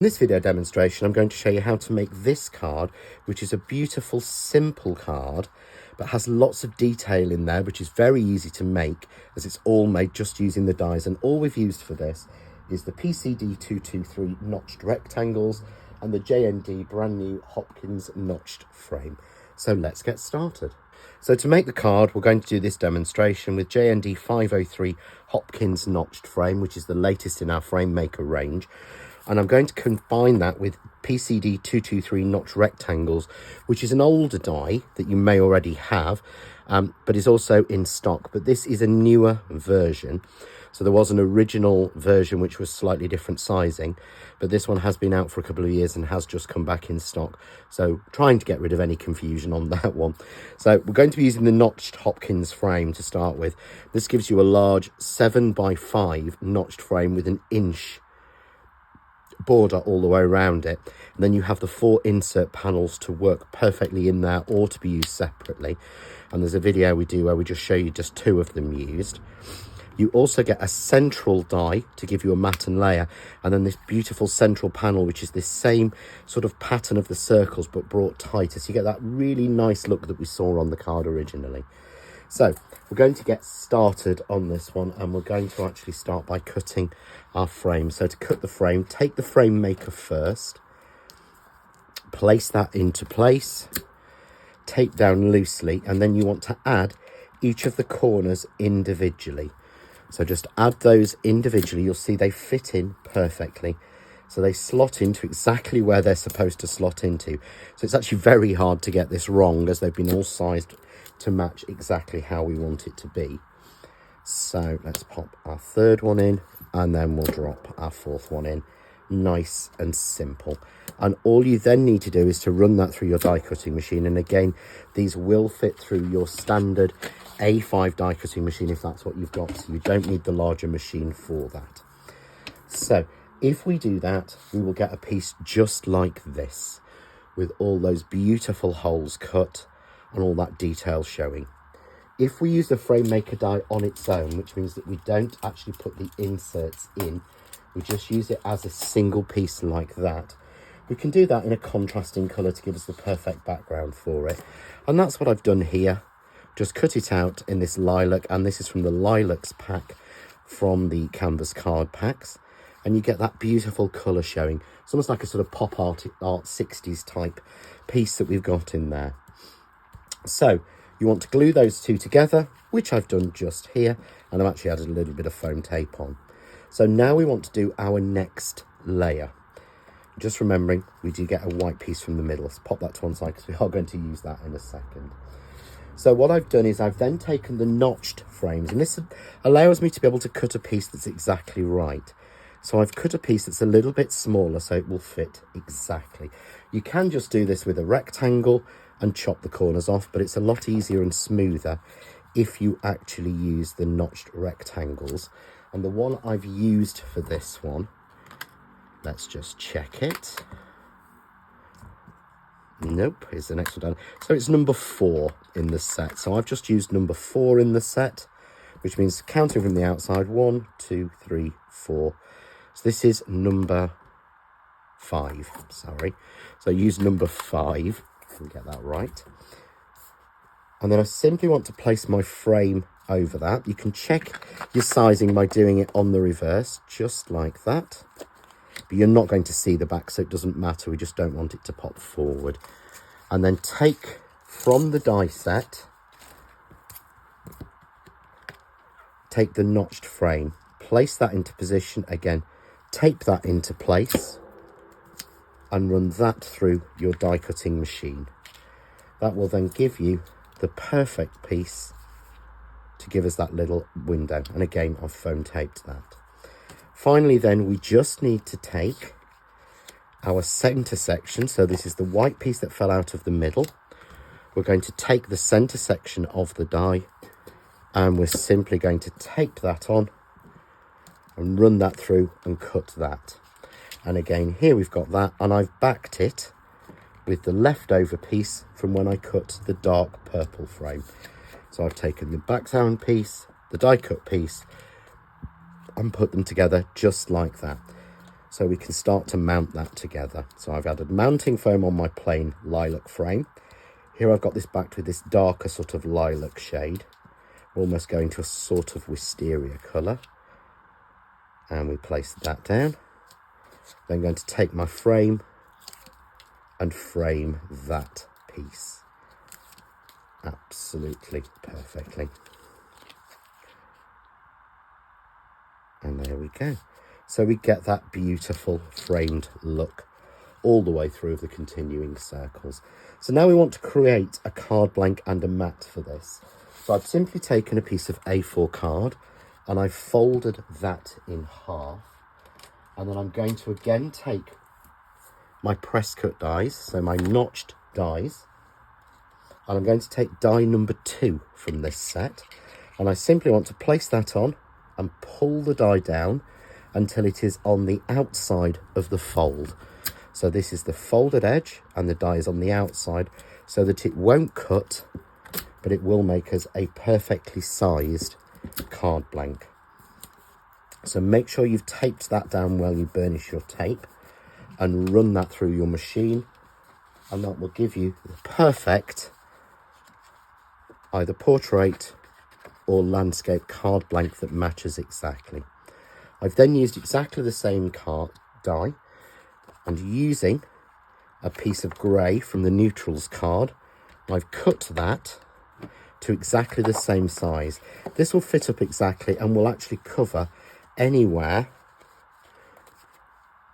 In this video demonstration, I'm going to show you how to make this card, which is a beautiful, simple card, but has lots of detail in there, which is very easy to make, as it's all made just using the dies. And all we've used for this is the JND503 notched rectangles and the JND brand new Hopkins notched frame. So let's get started. So to make the card, we're going to do this demonstration with JND503 Hopkins notched frame, which is the latest in our frame maker range. And I'm going to combine that with JND503 notch rectangles, which is an older die that you may already have, but is also in stock. But this is a newer version. So there was an original version which was slightly different sizing, but this one has been out for a couple of years and has just come back in stock. So trying to get rid of any confusion on that one. So we're going to be using the notched Hopkins frame to start with. This gives you a large 7x5 notched frame with an inch border all the way around it, and then you have the 4 insert panels to work perfectly in there or to be used separately. And there's a video we do where we just show you just 2 of them used. You also get a central die to give you a mat and layer, and then this beautiful central panel, which is this same sort of pattern of the circles but brought tighter, so you get that really nice look that we saw on the card originally. So we're going to get started on this one, and we're going to actually start by cutting our frame. So to cut the frame, take the frame maker first, place that into place, tape down loosely, and then you want to add each of the corners individually. So just add those individually. You'll see they fit in perfectly. So they slot into exactly where they're supposed to slot into. So it's actually very hard to get this wrong, as they've been all sized to match exactly how we want it to be. So let's pop our 3rd one in, and then we'll drop our 4th one in. Nice and simple. And all you then need to do is to run that through your die cutting machine. And again, these will fit through your standard A5 die cutting machine if that's what you've got. So you don't need the larger machine for that. So if we do that, we will get a piece just like this, with all those beautiful holes cut and all that detail showing. If we use the frame maker die on its own, which means that we don't actually put the inserts in, we just use it as a single piece like that, we can do that in a contrasting colour to give us the perfect background for it. And that's what I've done here. Just cut it out in this lilac, and this is from the lilacs pack from the canvas card packs, and you get that beautiful colour showing. It's almost like a sort of pop art 60s type piece that we've got in there. So you want to glue those 2 together, which I've done just here, and I've actually added a little bit of foam tape on. So now we want to do our next layer. Just remembering, we do get a white piece from the middle. Let's pop that to one side because we are going to use that in a second. So what I've done is I've then taken the notched frames, and this allows me to be able to cut a piece that's exactly right. So I've cut a piece that's a little bit smaller so it will fit exactly. You can just do this with a rectangle and chop the corners off, but it's a lot easier and smoother if you actually use the notched rectangles. And the one I've used for this one, let's just check it. Nope, here's the next one down. So it's number 4 in the set. So I've just used number 4 in the set, which means counting from the outside, 1, 2, 3, 4. So this is number 5, sorry. So I use number 5, and get that right. And then I simply want to place my frame over that. You can check your sizing by doing it on the reverse, just like that. But you're not going to see the back, so it doesn't matter. We just don't want it to pop forward. And then take from the die set, take the notched frame, place that into position again, tape that into place, and run that through your die cutting machine. That will then give you the perfect piece to give us that little window. And again, I've foam taped that. Finally then, we just need to take our centre section. So this is the white piece that fell out of the middle. We're going to take the centre section of the die, and we're simply going to tape that on and run that through and cut that. And again, here we've got that, and I've backed it with the leftover piece from when I cut the dark purple frame. So I've taken the background piece, the die cut piece, and put them together just like that. so we can start to mount that together. So I've added mounting foam on my plain lilac frame. Here I've got this backed with this darker sort of lilac shade. We're almost going to a sort of wisteria colour. And we place that down. Then I'm going to take my frame and frame that piece absolutely perfectly. And there we go. So we get that beautiful framed look all the way through the continuing circles. So now we want to create a card blank and a mat for this. So I've simply taken a piece of A4 card and I've folded that in half. And then I'm going to again take my Presscut dies, so my notched dies, and I'm going to take die number 2 from this set, and I simply want to place that on and pull the die down until it is on the outside of the fold. So this is the folded edge and the die is on the outside, so that it won't cut, but it will make us a perfectly sized card blank. So make sure you've taped that down while you burnish your tape, and run that through your machine, and that will give you the perfect either portrait or landscape card blank that matches exactly. I've then used exactly the same die, and using a piece of grey from the neutrals card, I've cut that to exactly the same size. This will fit up exactly and will actually cover anywhere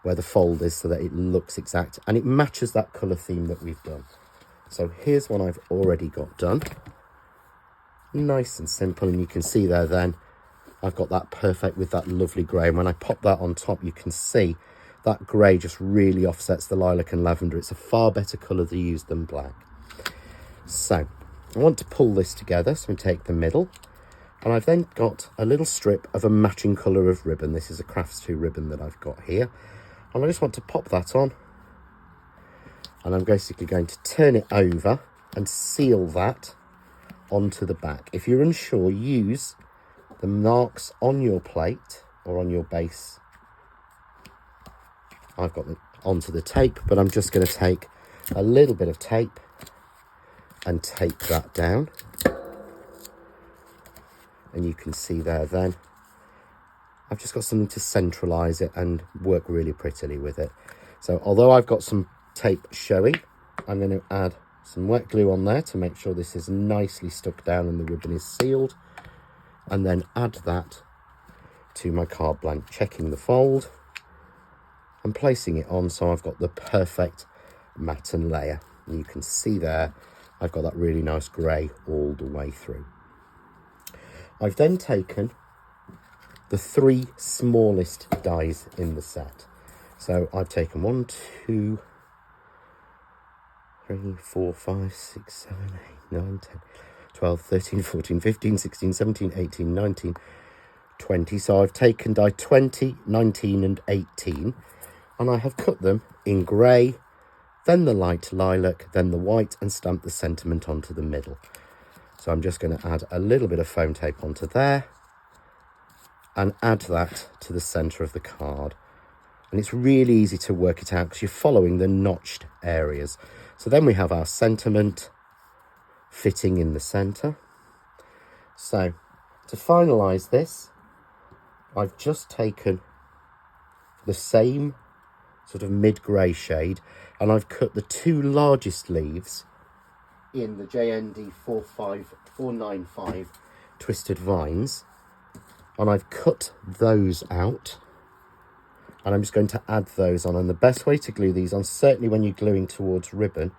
where the fold is, so that it looks exact and it matches that colour theme that we've done. So here's one I've already got done. Nice and simple, and you can see there then I've got that perfect with that lovely grey, and when I pop that on top you can see that grey just really offsets the lilac and lavender. It's a far better colour to use than black. So I want to pull this together, so we take the middle, and I've then got a little strip of a matching colour of ribbon. This is a Crafts 2 ribbon that I've got here, and I just want to pop that on, and I'm basically going to turn it over and seal that onto the back. If you're unsure, use the marks on your plate or on your base. I've got it onto the tape, but I'm just going to take a little bit of tape and tape that down, and you can see there then I've just got something to centralise it and work really prettily with it. So although I've got some tape showing, I'm going to add some wet glue on there to make sure this is nicely stuck down and the ribbon is sealed, and then add that to my card blank, checking the fold and placing it on so I've got the perfect matte and layer. And you can see there I've got that really nice grey all the way through. I've then taken the 3 smallest dies in the set. So I've taken 1, 2, 3, 4, 5, 6, 7, 8, 9, 10, 12, 13, 14, 15, 16, 17, 18, 19, 20. So I've taken die 20, 19 and 18, and I have cut them in grey, then the light lilac, then the white, and stamped the sentiment onto the middle. So I'm just going to add a little bit of foam tape onto there and add that to the centre of the card. And it's really easy to work it out because you're following the notched areas. So then we have our sentiment fitting in the centre. So to finalise this, I've just taken the same sort of mid-grey shade, and I've cut the 2 largest leaves in the JND503 twisted vines, and I've cut those out, and I'm just going to add those on. And the best way to glue these on, certainly when you're gluing towards ribbon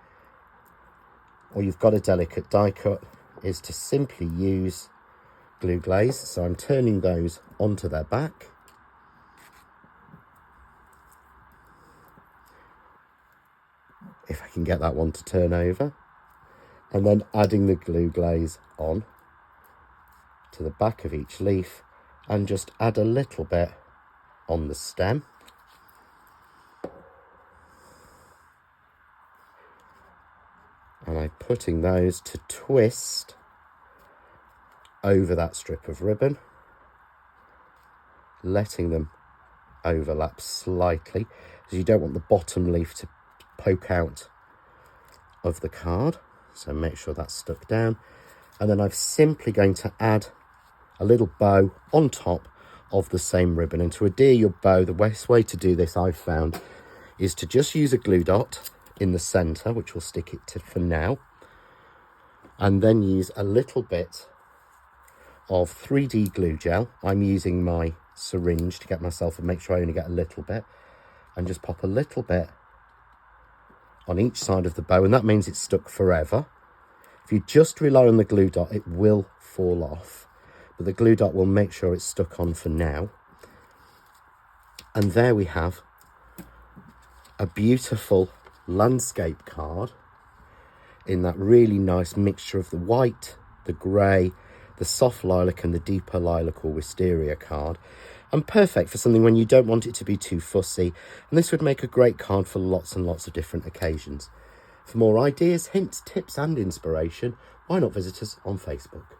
or you've got a delicate die cut, is to simply use glue glaze. So I'm turning those onto their back, if I can get that one to turn over, and then adding the glue glaze on to the back of each leaf, and just add a little bit on the stem. And I'm putting those to twist over that strip of ribbon, letting them overlap slightly, because you don't want the bottom leaf to poke out of the card. So make sure that's stuck down. And then I'm simply going to add a little bow on top of the same ribbon. And to adhere your bow, the best way to do this, I've found, is to just use a glue dot in the center, which will stick it to for now, and then use a little bit of 3D glue gel. I'm using my syringe to get myself and make sure I only get a little bit, and just pop a little bit on each side of the bow, and that means it's stuck forever. If you just rely on the glue dot, it will fall off, but the glue dot will make sure it's stuck on for now. And there we have a beautiful landscape card in that really nice mixture of the white, the grey, the soft lilac and the deeper lilac or wisteria card, and perfect for something when you don't want it to be too fussy. And this would make a great card for lots and lots of different occasions. For more ideas, hints, tips and inspiration, why not visit us on Facebook?